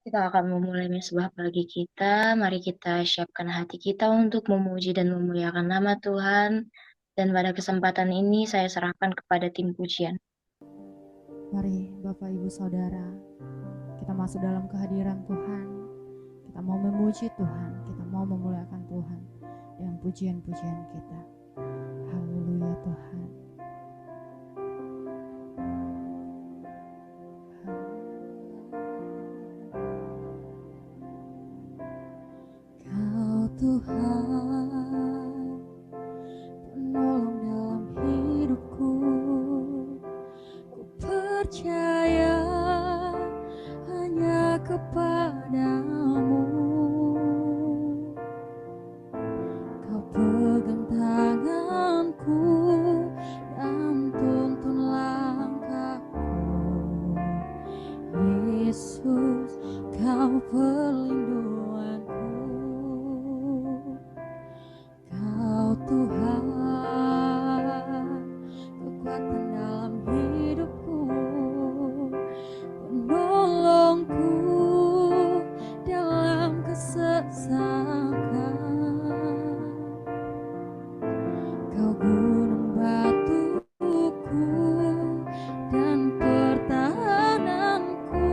Kita akan memulai sebuah pagi kita. Mari kita siapkan hati kita untuk memuji dan memuliakan nama Tuhan. Dan pada kesempatan ini saya serahkan kepada tim pujian. Mari Bapak Ibu Saudara, kita masuk dalam kehadiran Tuhan. Kita mau memuji Tuhan, kita mau memuliakan Tuhan dengan pujian-pujian kita. Haleluya Tuhan. Kau Tuhan, penolong dalam hidupku. Ku percaya hanya kepadamu. Kau pegang tanganku dan tuntun langkahku. Yesus, kau perlindunganku. Kau Tuhan, kekuatan dalam hidupku, penolongku dalam kesesakan. Kau gunung batuku dan pertahananku.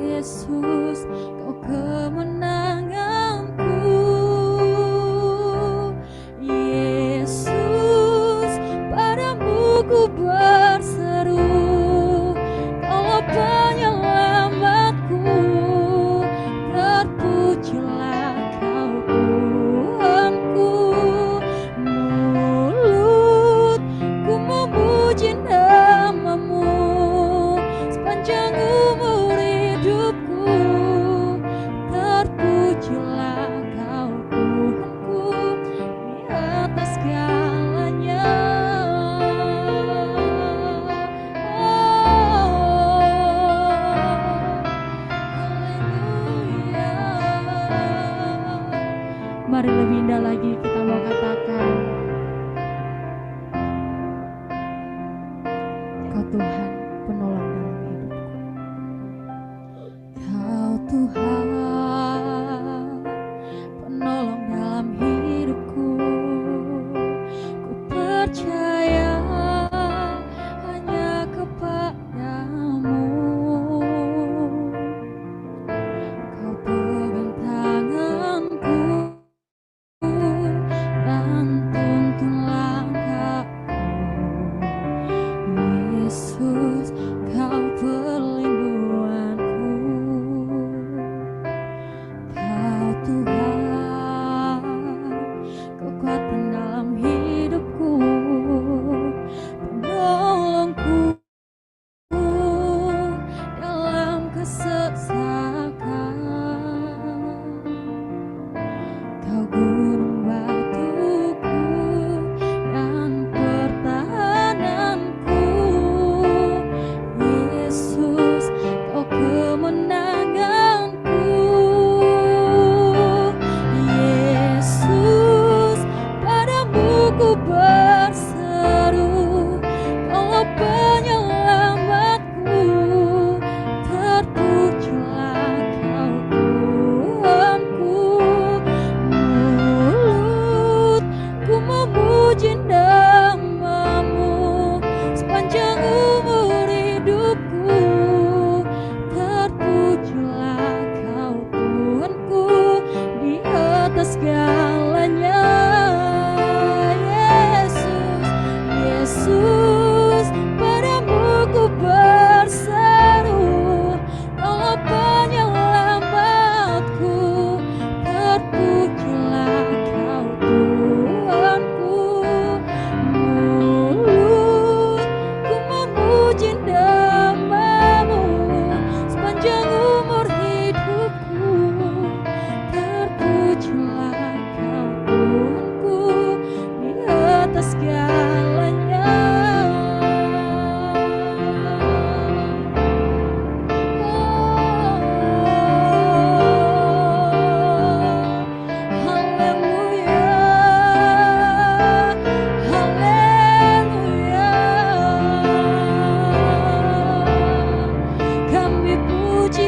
Yesus, kau kemenanganku. Yesus, padamu ku berseru, Kaulah penyelamatku. Terpujilah Kau Tuhanku. Mulutku memuji nama-Mu sepanjang umur hidupku. Terpujilah Kau Tuhanku di atas segalanya. Haleluya. Mari lebih indah lagi kita mau katakan, Kau Tuhan penolong dalam hidupku. Kau Tuhan penolong dalam hidupku. Ku percaya hanya kepadamu. Kau pegang tanganku dan tuntun langkahku. Yesus, Kau perlindunganku. Kau Tuhan, kekuatan dalam hidupku, penolongku dalam kesesakan. Kau gunung batuku dan pertahananku. Yesus, Kau kemenanganku. Yesus, padamu ku berseru, Kaulah penyelamatku. Terpujilah Kau Tuhanku. Mulutku memuji nama-Mu sepanjang umur hidupku. Terpujilah Kau Tuhanku di atas segalanya. Yesus, Yesus, padamu ku berseru, Kaulah penyelamatku. Terpujilah Kau Tuhanku. Mulutku memuji nama-Mu sepanjang umur hidupku. Terpujilah Kau Tuhanku di atas segalanya. Haleluya, haleluya. Kami puji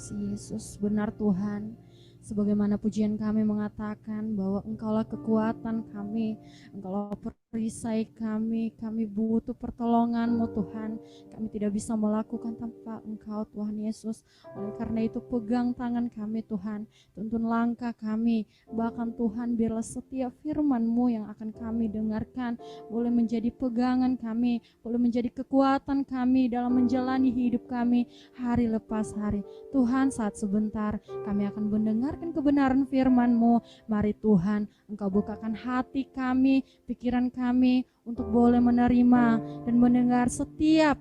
kasih Yesus. Benar Tuhan, sebagaimana pujian kami mengatakan bahwa Engkaulah kekuatan kami, Engkaulah perisai kami butuh pertolongan-Mu Tuhan. Kami tidak bisa melakukan tanpa Engkau Tuhan Yesus. Oleh karena itu pegang tangan kami Tuhan, tuntun langkah kami. Bahkan Tuhan biarlah setiap firman-Mu yang akan kami dengarkan boleh menjadi pegangan kami, boleh menjadi kekuatan kami dalam menjalani hidup kami hari lepas hari. Tuhan, saat sebentar kami akan mendengarkan kebenaran firman-Mu. Mari Tuhan, Engkau bukakan hati kami, pikiran kami untuk boleh menerima dan mendengar setiap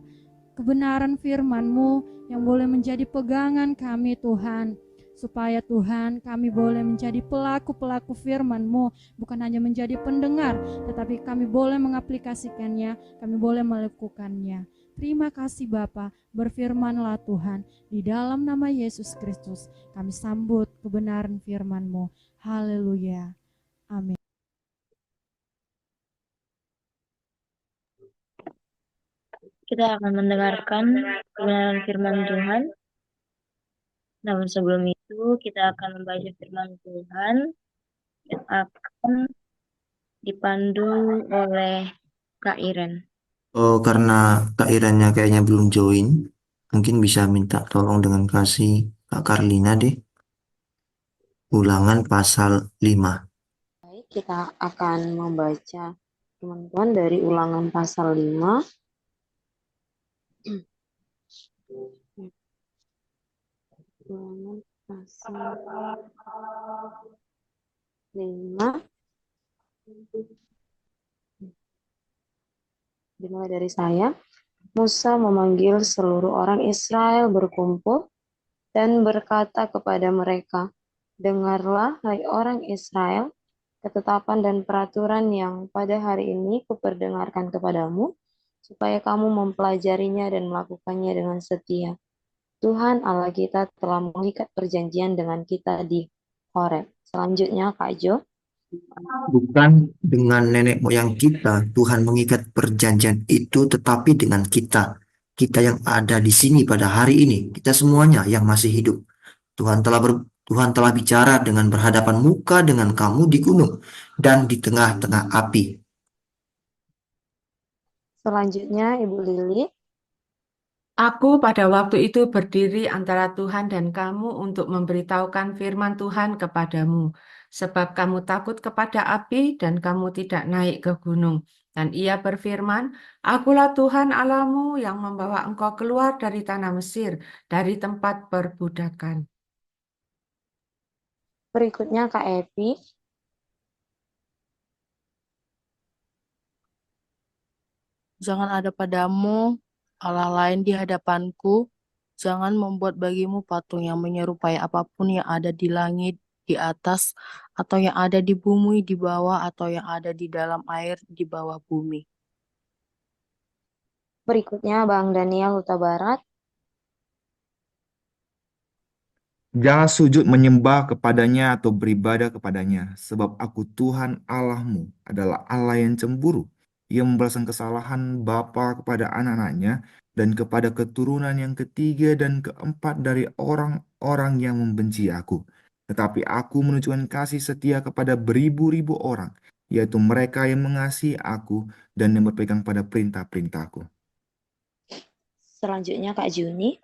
kebenaran firman-Mu yang boleh menjadi pegangan kami Tuhan. Supaya Tuhan kami boleh menjadi pelaku-pelaku firman-Mu, bukan hanya menjadi pendengar, tetapi kami boleh mengaplikasikannya, kami boleh melakukannya. Terima kasih Bapa, berfirmanlah Tuhan, di dalam nama Yesus Kristus kami sambut kebenaran firman-Mu. Haleluya. Amin. Kita akan mendengarkan kebenaran firman Tuhan. Namun sebelum itu kita akan membaca firman Tuhan yang akan dipandu oleh Kak Iren. Oh, karena Kak Irannya kayaknya belum join, mungkin bisa minta tolong dengan kasih Kak Karlina deh. Ulangan pasal 5. Baik, kita akan membaca firman Tuhan dari Ulangan pasal 5. Ulangan pasal 5. Dimulai dari saya. Musa memanggil seluruh orang Israel berkumpul dan berkata kepada mereka, "Dengarlah, hai orang Israel, ketetapan dan peraturan yang pada hari ini kuperdengarkan kepadamu, supaya kamu mempelajarinya dan melakukannya dengan setia. Tuhan Allah kita telah mengikat perjanjian dengan kita di Horeb." Selanjutnya, Kak Jo. Bukan dengan nenek moyang kita, Tuhan mengikat perjanjian itu, tetapi dengan kita. Kita yang ada di sini pada hari ini, kita semuanya yang masih hidup. Tuhan telah bicara dengan berhadapan muka dengan kamu di gunung dan di tengah-tengah api. Selanjutnya, Ibu Lili. Aku pada waktu itu berdiri antara Tuhan dan kamu untuk memberitahukan firman Tuhan kepadamu, sebab kamu takut kepada api dan kamu tidak naik ke gunung. Dan ia berfirman, "Akulah Tuhan Allahmu yang membawa engkau keluar dari tanah Mesir, dari tempat perbudakan." Berikutnya, Kak Evi. Jangan ada padamu Allah lain di hadapanku. Jangan membuat bagimu patung yang menyerupai apapun yang ada di langit di atas, atau yang ada di bumi di bawah, atau yang ada di dalam air di bawah bumi. Berikutnya, Bang Daniel Huta Barat. Jangan sujud menyembah kepadanya atau beribadah kepadanya, sebab aku Tuhan Allahmu adalah Allah yang cemburu, yang membalaskan kesalahan bapa kepada anak-anaknya dan kepada keturunan yang ketiga dan keempat dari orang-orang yang membenci aku. Tetapi aku menunjukkan kasih setia kepada beribu-ribu orang, yaitu mereka yang mengasihi aku dan yang berpegang pada perintah-perintahku. Selanjutnya, Kak Juni.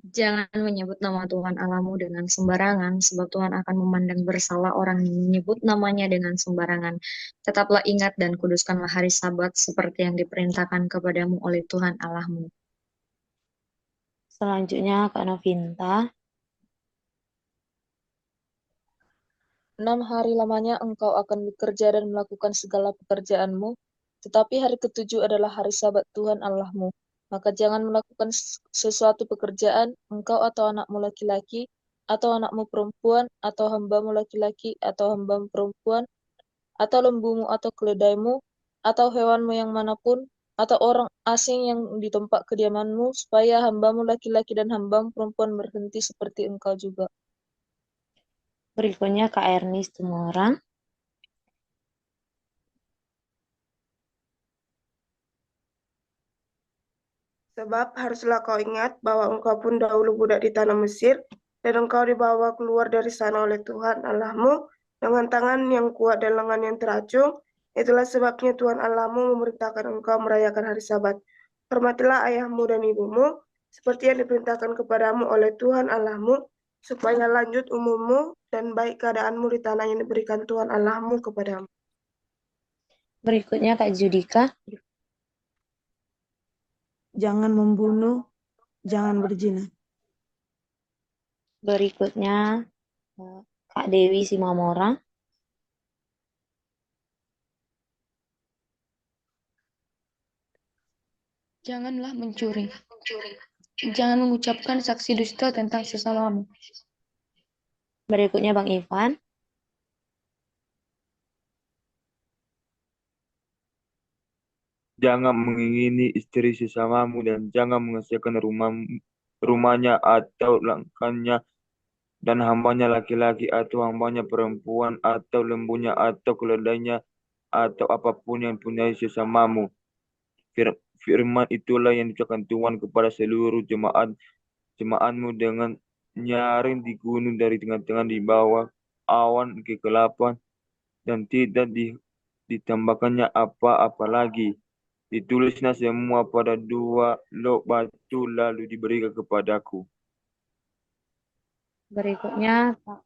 Jangan menyebut nama Tuhan Allahmu dengan sembarangan, sebab Tuhan akan memandang bersalah orang yang menyebut namanya dengan sembarangan. Tetaplah ingat dan kuduskanlah hari Sabat seperti yang diperintahkan kepadamu oleh Tuhan Allahmu. Selanjutnya, Kak Novinta. 6 hari lamanya engkau akan bekerja dan melakukan segala pekerjaanmu, tetapi hari ketujuh adalah hari Sabat Tuhan Allahmu. Maka jangan melakukan sesuatu pekerjaan, engkau atau anakmu laki-laki, atau anakmu perempuan, atau hambamu laki-laki, atau hambamu perempuan, atau lembumu atau keledaimu, atau hewanmu yang manapun, atau orang asing yang di tempat kediamanmu, supaya hambamu laki-laki dan hambamu perempuan berhenti seperti engkau juga. Berikutnya, Kak Ernis Tumorang. Sebab haruslah kau ingat bahwa engkau pun dahulu budak di tanah Mesir, dan engkau dibawa keluar dari sana oleh Tuhan Allahmu dengan tangan yang kuat dan lengan yang teracung. Itulah sebabnya Tuhan Allahmu memerintahkan engkau merayakan hari Sabat. Hormatilah ayahmu dan ibumu, seperti yang diperintahkan kepadamu oleh Tuhan Allahmu, supaya lanjut umurmu dan baik keadaanmu di tanah yang diberikan Tuhan Allahmu kepadamu. Berikutnya Kak Judika. Jangan membunuh, jangan berzina. Berikutnya Kak Dewi Simamora. Janganlah mencuri. Jangan mengucapkan saksi dusta tentang sesamamu. Berikutnya Bang Ivan. Jangan mengingini istri sesamamu dan jangan mengesahkan rumahnya atau langkannya dan hambanya laki-laki atau hambanya perempuan atau lembunya atau keledainya atau apapun yang punya sesamamu. Firman itulah yang diucapkan Tuhan kepada seluruh jemaatmu dengan nyaring di gunung dari tengah-tengah di bawah awan kegelapan dan tidak ditambahkannya apa-apa lagi. Ditulisnya semua pada 2 lok batu lalu diberikan kepadaku. Berikutnya Kak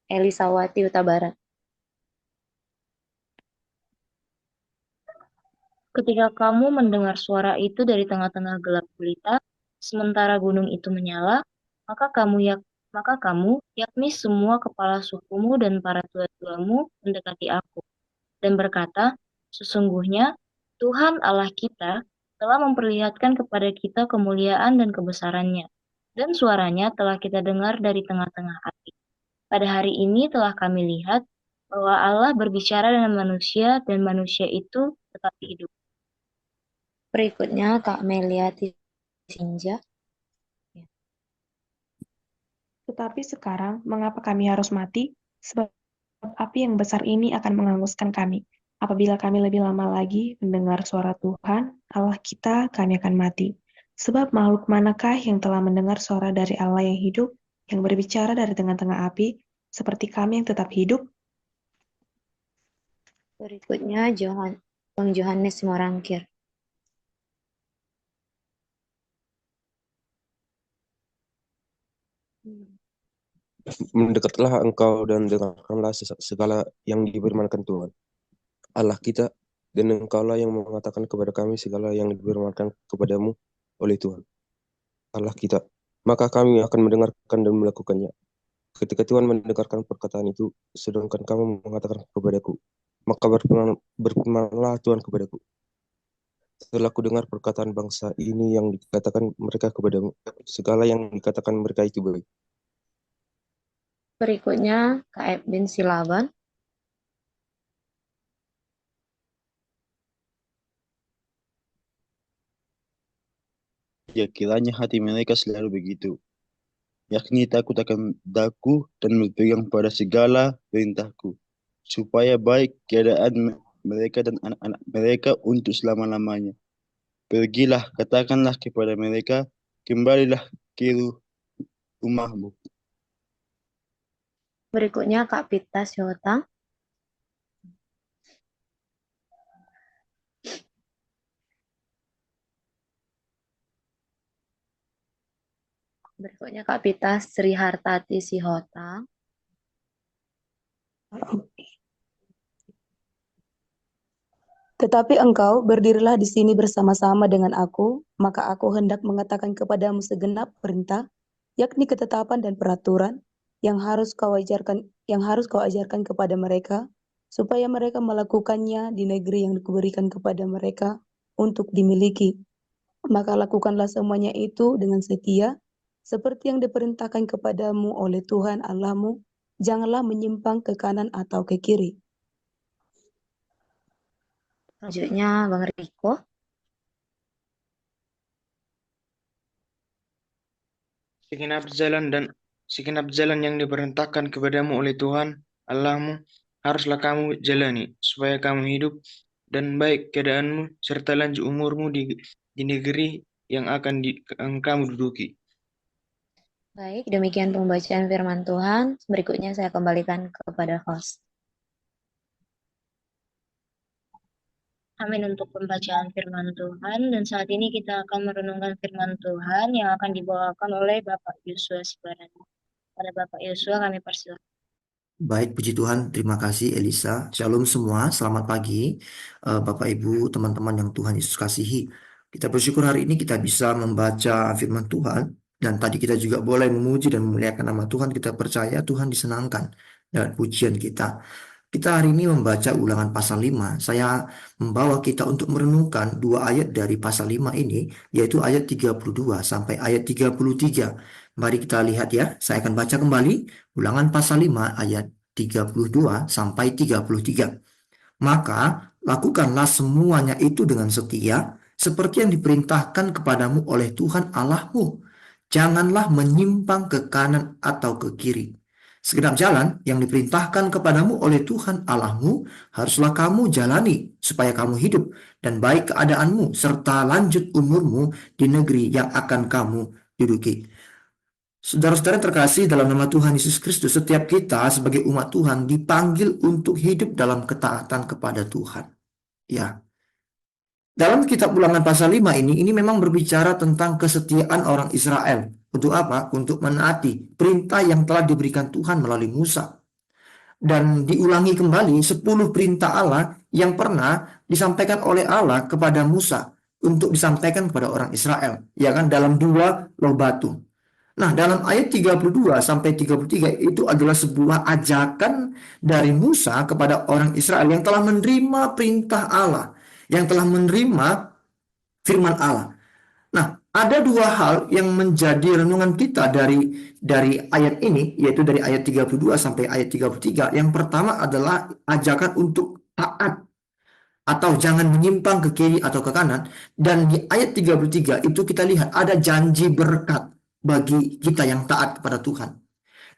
Elisawati Huta Barat. Ketika kamu mendengar suara itu dari tengah-tengah gelap gulita, sementara gunung itu menyala, maka kamu, yakni semua kepala sukumu dan para tua-tuamu mendekati aku dan berkata, sesungguhnya Tuhan Allah kita telah memperlihatkan kepada kita kemuliaan dan kebesarannya, dan suaranya telah kita dengar dari tengah-tengah api. Pada hari ini telah kami lihat bahwa Allah berbicara dengan manusia dan manusia itu tetap hidup. Berikutnya Kak Meliati Sinja. Tetapi sekarang, mengapa kami harus mati? Sebab api yang besar ini akan menghanguskan kami. Apabila kami lebih lama lagi mendengar suara Tuhan, Allah kita, kami akan mati. Sebab makhluk manakah yang telah mendengar suara dari Allah yang hidup, yang berbicara dari tengah-tengah api, seperti kami yang tetap hidup? Berikutnya Bang Johannes Simorangkir. Mendekatlah engkau dan dengarkanlah segala yang difirmankan Tuhan Allah kita, dan engkaulah yang mengatakan kepada kami segala yang difirmankan kepadamu oleh Tuhan Allah kita, maka kami akan mendengarkan dan melakukannya. Ketika Tuhan mendengarkan perkataan itu, sedangkan kamu mengatakan kepadaku, maka berfirmanlah Tuhan kepadaku, setelah ku dengar perkataan bangsa ini yang dikatakan mereka kepadamu, segala yang dikatakan mereka itu baik. Berikutnya Kak Edwin Silaban. Ya kiranya hati mereka selalu begitu, yakni takut akan daku dan berpegang pada segala perintahku, supaya baik keadaan mereka dan anak-anak mereka untuk selama-lamanya. Pergilah, katakanlah kepada mereka, kembalilah ke rumahmu. Berikutnya Kak Pita Syota. Berikutnya Kak Pita Sri Hartati Sihota. Tetapi engkau berdirilah di sini bersama-sama dengan aku, maka aku hendak mengatakan kepadamu segenap perintah, yakni ketetapan dan peraturan yang harus kau ajarkan kepada mereka, supaya mereka melakukannya di negeri yang diberikan kepada mereka untuk dimiliki. Maka lakukanlah semuanya itu dengan setia, seperti yang diperintahkan kepadamu oleh Tuhan Allahmu. Janganlah menyimpang ke kanan atau ke kiri. Selanjutnya Bang Riko. Segenap jalan yang diperintahkan kepadamu oleh Tuhan Allahmu haruslah kamu jalani, supaya kamu hidup dan baik keadaanmu serta lanjut umurmu di negeri yang akan kamu duduki. Baik, demikian pembacaan firman Tuhan. Berikutnya saya kembalikan kepada host. Amin untuk pembacaan firman Tuhan, dan saat ini kita akan merenungkan firman Tuhan yang akan dibawakan oleh Bapak Yosua Sibarani. Pada Bapak Yosua kami persilakan. Baik, puji Tuhan. Terima kasih Elisa. Shalom semua. Selamat pagi Bapak Ibu, teman-teman yang Tuhan Yesus kasihi. Kita bersyukur hari ini kita bisa membaca firman Tuhan. Dan tadi kita juga boleh memuji dan memuliakan nama Tuhan. Kita percaya Tuhan disenangkan dengan pujian kita. Kita hari ini membaca Ulangan pasal 5. Saya membawa kita untuk merenungkan dua ayat dari pasal 5 ini, yaitu ayat 32 sampai ayat 33. Mari kita lihat ya. Saya akan baca kembali Ulangan pasal 5 ayat 32 sampai 33. Maka lakukanlah semuanya itu dengan setia, seperti yang diperintahkan kepadamu oleh Tuhan Allahmu. Janganlah menyimpang ke kanan atau ke kiri. Segenap jalan yang diperintahkan kepadamu oleh Tuhan Allahmu haruslah kamu jalani supaya kamu hidup dan baik keadaanmu serta lanjut umurmu di negeri yang akan kamu duduki. Saudara-saudara terkasih dalam nama Tuhan Yesus Kristus, setiap kita sebagai umat Tuhan dipanggil untuk hidup dalam ketaatan kepada Tuhan. Ya. Dalam kitab Ulangan pasal 5 ini memang berbicara tentang kesetiaan orang Israel. Untuk apa? Untuk menaati perintah yang telah diberikan Tuhan melalui Musa. Dan diulangi kembali 10 perintah Allah yang pernah disampaikan oleh Allah kepada Musa untuk disampaikan kepada orang Israel. Ya kan, dalam 2 loh batu. Nah, dalam ayat 32 sampai 33 itu adalah sebuah ajakan dari Musa kepada orang Israel yang telah menerima perintah Allah, yang telah menerima firman Allah. Nah, ada 2 hal yang menjadi renungan kita dari ayat ini, yaitu dari ayat 32 sampai ayat 33. Yang pertama adalah ajakan untuk taat atau jangan menyimpang ke kiri atau ke kanan. Dan di ayat 33 itu kita lihat ada janji berkat bagi kita yang taat kepada Tuhan.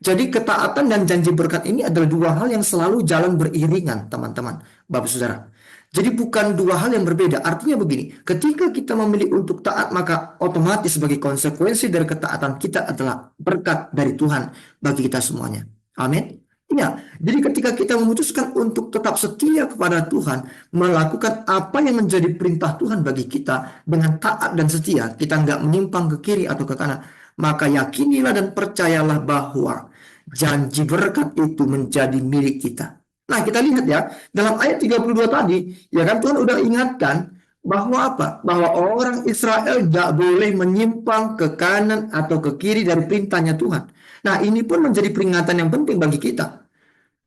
Jadi ketaatan dan janji berkat ini adalah 2 hal yang selalu jalan beriringan, teman-teman, Bapak Saudara. Jadi bukan 2 hal yang berbeda. Artinya begini, ketika kita memilih untuk taat, maka otomatis sebagai konsekuensi dari ketaatan kita adalah berkat dari Tuhan bagi kita semuanya. Amin. Ya, jadi ketika kita memutuskan untuk tetap setia kepada Tuhan, melakukan apa yang menjadi perintah Tuhan bagi kita dengan taat dan setia, kita nggak menyimpang ke kiri atau ke kanan, maka yakinilah dan percayalah bahwa janji berkat itu menjadi milik kita. Nah, kita lihat ya, dalam ayat 32 tadi, ya kan Tuhan udah ingatkan bahwa apa? Bahwa orang Israel tidak boleh menyimpang ke kanan atau ke kiri dari perintahnya Tuhan. Nah, ini pun menjadi peringatan yang penting bagi kita.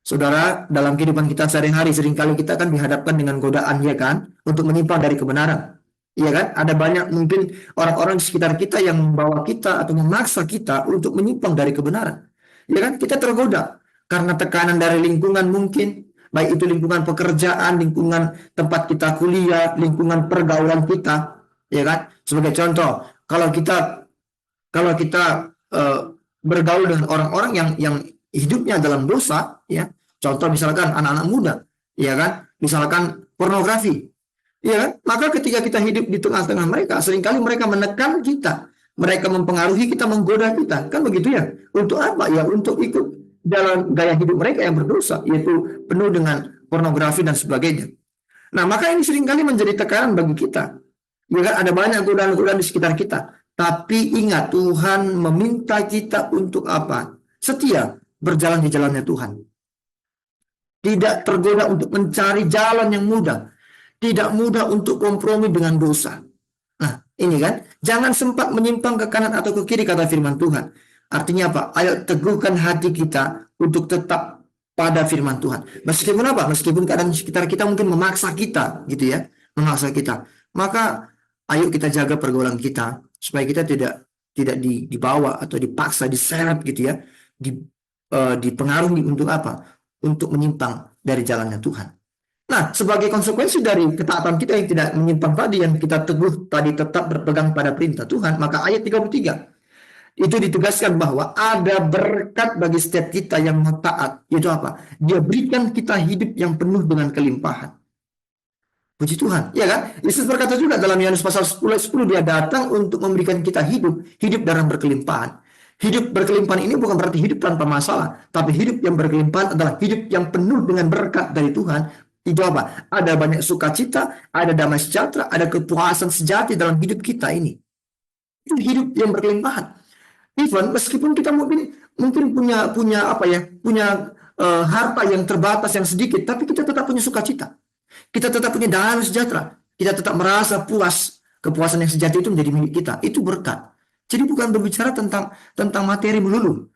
Saudara, dalam kehidupan kita sehari-hari, seringkali kita kan dihadapkan dengan godaan, ya kan, untuk menyimpang dari kebenaran. Iya kan? Ada banyak mungkin orang-orang di sekitar kita yang membawa kita atau memaksa kita untuk menyimpang dari kebenaran. Ya kan? Kita tergoda karena tekanan dari lingkungan mungkin, baik itu lingkungan pekerjaan, lingkungan tempat kita kuliah, lingkungan pergaulan kita, ya kan? Sebagai contoh, kalau kita bergaul dengan orang-orang yang hidupnya dalam dosa, ya, contoh misalkan anak-anak muda, ya kan? Misalkan pornografi, ya kan? Maka ketika kita hidup di tengah-tengah mereka, seringkali mereka menekan kita, mereka mempengaruhi kita, menggoda kita, kan begitu ya? Untuk apa? Ya untuk ikut dalam gaya hidup mereka yang berdosa, yaitu penuh dengan pornografi dan sebagainya. Nah, maka ini seringkali menjadi tekanan bagi kita. Ya kan? Ada banyak godaan-godaan di sekitar kita. Tapi ingat, Tuhan meminta kita untuk apa? Setia berjalan di jalannya Tuhan. Tidak tergoda untuk mencari jalan yang mudah. Tidak mudah untuk kompromi dengan dosa. Nah, ini kan, jangan sempat menyimpang ke kanan atau ke kiri, kata firman Tuhan. Artinya apa? Ayo teguhkan hati kita untuk tetap pada firman Tuhan. Meskipun apa? Meskipun keadaan sekitar kita mungkin memaksa kita, gitu ya, memaksa kita. Maka ayo kita jaga pergaulan kita supaya kita tidak dibawa atau dipaksa, diseret, gitu ya, dipengaruhi untuk apa? Untuk menyimpang dari jalannya Tuhan. Nah, sebagai konsekuensi dari ketaatan kita yang tidak menyimpang tadi, yang kita teguh tadi tetap berpegang pada perintah Tuhan, maka ayat 33 itu ditegaskan bahwa ada berkat bagi setiap kita yang taat. Itu apa? Dia berikan kita hidup yang penuh dengan kelimpahan. Puji Tuhan, ya kan? Yesus berkata juga dalam Yohanes pasal 10, dia datang untuk memberikan kita hidup dalam berkelimpahan. Hidup berkelimpahan ini bukan berarti hidup tanpa masalah, tapi hidup yang berkelimpahan adalah hidup yang penuh dengan berkat dari Tuhan. Itu apa? Ada banyak sukacita, ada damai sejahtera, ada kepuasan sejati dalam hidup kita ini. Itu hidup yang berkelimpahan. Even meskipun kita mungkin punya harta yang terbatas, yang sedikit, tapi kita tetap punya sukacita. Kita tetap punya damai sejahtera. Kita tetap merasa puas. Kepuasan yang sejati itu menjadi milik kita. Itu berkat. Jadi bukan berbicara tentang materi melulu.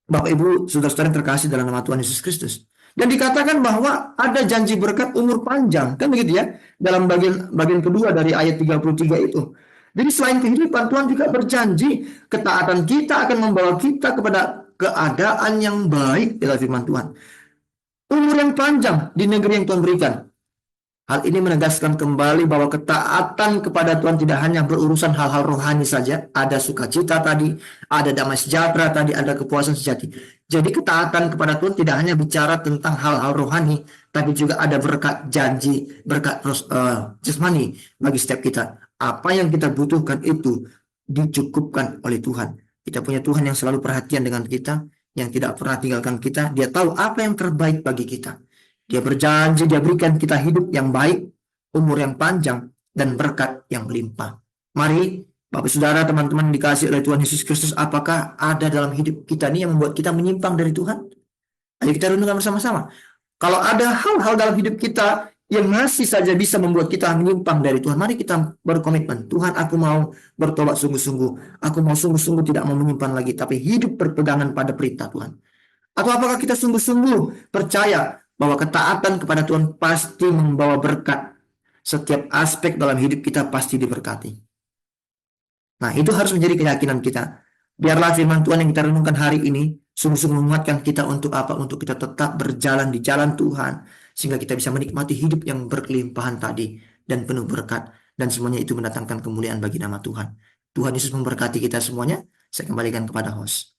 Bapak Ibu, saudara-saudara yang terkasih dalam nama Tuhan Yesus Kristus. Dan dikatakan bahwa ada janji berkat umur panjang. Kan begitu ya? Dalam bagian kedua dari ayat 33 itu. Jadi selain kehidupan, Tuhan juga berjanji ketaatan kita akan membawa kita kepada keadaan yang baik dalam firman Tuhan. Umur yang panjang di negeri yang Tuhan berikan. Hal ini menegaskan kembali bahwa ketaatan kepada Tuhan tidak hanya berurusan hal-hal rohani saja. Ada sukacita tadi, ada damai sejahtera tadi, ada kepuasan sejati. Jadi ketaatan kepada Tuhan tidak hanya bicara tentang hal-hal rohani, tapi juga ada berkat janji, berkat jasmani bagi setiap kita. Apa yang kita butuhkan itu dicukupkan oleh Tuhan. Kita punya Tuhan yang selalu perhatian dengan kita, yang tidak pernah tinggalkan kita. Dia tahu apa yang terbaik bagi kita. Dia berjanji, dia berikan kita hidup yang baik, umur yang panjang, dan berkat yang melimpah. Mari, Bapak Saudara, teman-teman dikasih oleh Tuhan Yesus Kristus, apakah ada dalam hidup kita ini yang membuat kita menyimpang dari Tuhan? Ayo kita renungkan bersama-sama. Kalau ada hal-hal dalam hidup kita yang masih saja bisa membuat kita menyimpang dari Tuhan, mari kita berkomitmen. Tuhan, aku mau bertobat sungguh-sungguh. Aku mau sungguh-sungguh tidak mau menyimpang lagi, tapi hidup berpegangan pada perintah Tuhan. Atau apakah kita sungguh-sungguh percaya bahwa ketaatan kepada Tuhan pasti membawa berkat. Setiap aspek dalam hidup kita pasti diberkati. Nah, itu harus menjadi keyakinan kita. Biarlah firman Tuhan yang kita renungkan hari ini sungguh-sungguh menguatkan kita untuk apa? Untuk kita tetap berjalan di jalan Tuhan, sehingga kita bisa menikmati hidup yang berkelimpahan tadi dan penuh berkat. Dan semuanya itu mendatangkan kemuliaan bagi nama Tuhan. Tuhan Yesus memberkati kita semuanya. Saya kembalikan kepada host.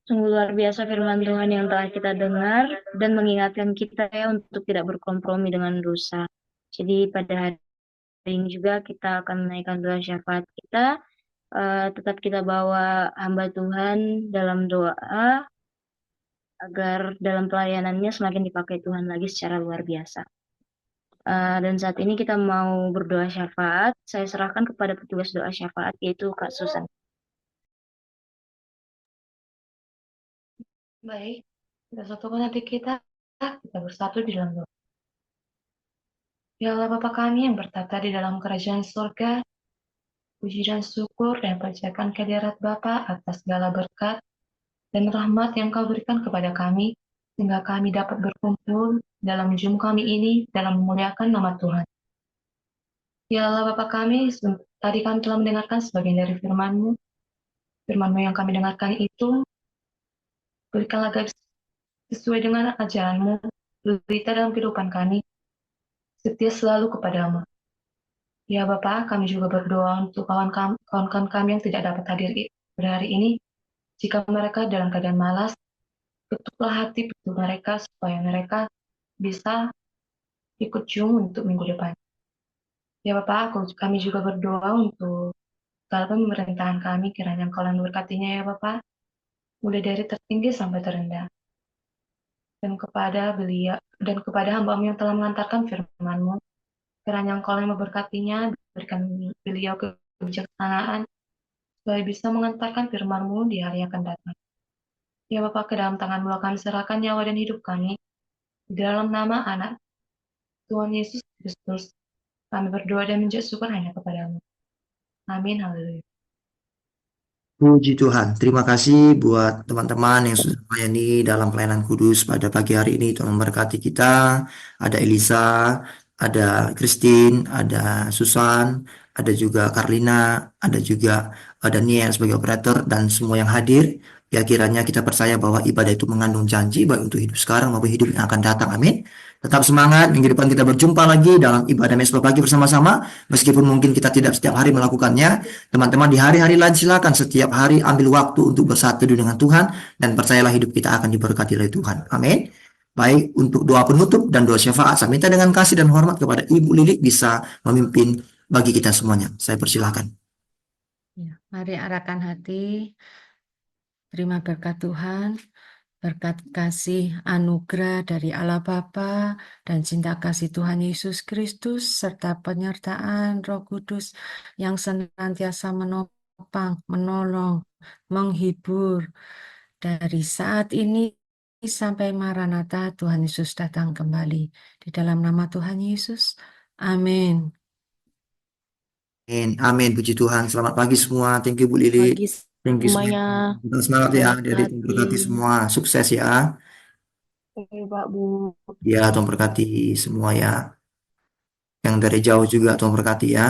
Sungguh luar biasa firman Tuhan yang telah kita dengar dan mengingatkan kita ya untuk tidak berkompromi dengan dosa. Jadi pada hari ini juga kita akan menaikkan doa syafaat kita. Tetap kita bawa hamba Tuhan dalam doa agar dalam pelayanannya semakin dipakai Tuhan lagi secara luar biasa. Dan saat ini kita mau berdoa syafaat. Saya serahkan kepada petugas doa syafaat yaitu Kak Susan. Baik, kita satukan hati kita bersatu di dalam doa. Ya Allah Bapa kami yang bertata di dalam kerajaan surga, puji dan syukur dan percayakan kehadirat Bapa atas segala berkat dan rahmat yang Kau berikan kepada kami, sehingga kami dapat berkumpul dalam Zoom kami ini dalam memuliakan nama Tuhan. Ya Allah Bapa kami, tadi kami telah mendengarkan sebagian dari firman-Mu. Firman-Mu yang kami dengarkan itu berikanlah sesuai dengan ajaran-Mu, berita dalam kehidupan kami, setia selalu kepadamu. Ya Bapa, kami juga berdoa untuk kawan-kawan kami yang tidak dapat hadir pada hari ini. Jika mereka dalam keadaan malas, ketuklah hati mereka supaya mereka bisa ikut Zoom untuk minggu depan. Ya Bapa, kami juga berdoa untuk segala pemerintahan kami, kiranya Engkau yang memberkatinya ya Bapa, mulai dari tertinggi sampai terendah. Dan kepada beliau dan kepada hamba-Mu yang telah mengantarkan firman-Mu, kiranya Engkau yang memberkatinya, berikan beliau kebijaksanaan supaya bisa mengantarkan firman-Mu di hari yang akan datang. Ya Bapa, ke dalam tangan-Mu kami serahkan nyawa dan hidup kami, di dalam nama anak Tuhan Yesus Kristus, kami berdoa dan mengucap syukur hanya kepada-Mu. Amin, haleluya. Puji Tuhan, terima kasih buat teman-teman yang sudah melayani dalam pelayanan kudus pada pagi hari ini. Tuhan memberkati kita. Ada Elisa, ada Christine, ada Susan, ada juga Carlina, ada juga Daniel sebagai operator, dan semua yang hadir. Ya kiranya kita percaya bahwa ibadah itu mengandung janji baik untuk hidup sekarang maupun hidup yang akan datang. Amin. Tetap semangat, minggu depan kita berjumpa lagi dalam ibadah mesbah pagi bersama-sama. Meskipun mungkin kita tidak setiap hari melakukannya, teman-teman di hari-hari lain silakan setiap hari ambil waktu untuk bersatu dengan Tuhan, dan percayalah hidup kita akan diberkati oleh Tuhan. Amin. Baik, untuk doa penutup dan doa syafaat, saya minta dengan kasih dan hormat kepada Ibu Lilik bisa memimpin bagi kita semuanya. Saya persilahkan. Ya, mari arahkan hati, terima berkat Tuhan, berkat kasih anugerah dari Allah Bapa dan cinta kasih Tuhan Yesus Kristus serta penyertaan Roh Kudus yang senantiasa menopang, menolong, menghibur dari saat ini sampai Maranatha Tuhan Yesus datang kembali. Di dalam nama Tuhan Yesus, amin. Amin, puji Tuhan. Selamat pagi semua. Thank you Bu Lili. Pagi Thank you semua. semuanya. Kita semangat ya, Selamat jadi Tuhan berkati pagi. semua. Sukses ya. Oke, Pak Bu. Ya, Tuhan berkati semua ya. Yang dari jauh juga Tuhan berkati ya.